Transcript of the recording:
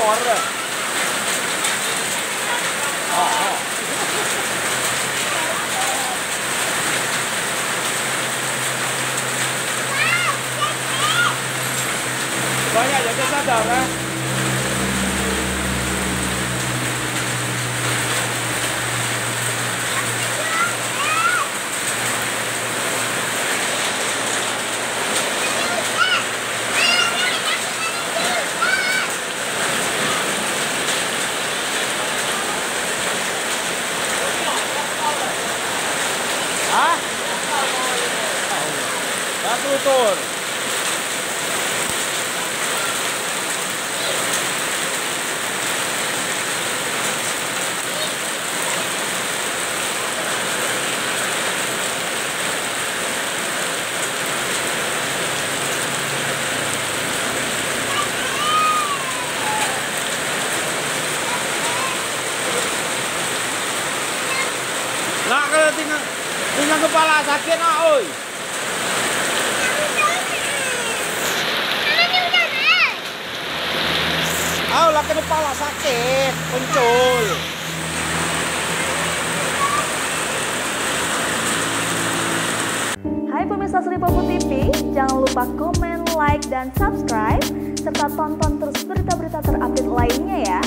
motor. Banyak ya kita sadar ya. Hah? Batu tur. Nak kalau tinggal kepala sakit nak, oi. Aw, lah kepala sakit, pencul. Hai pemirsa Sri Popo TV, jangan lupa komen, like, dan subscribe, serta tonton terus berita-berita terupdate lainnya ya.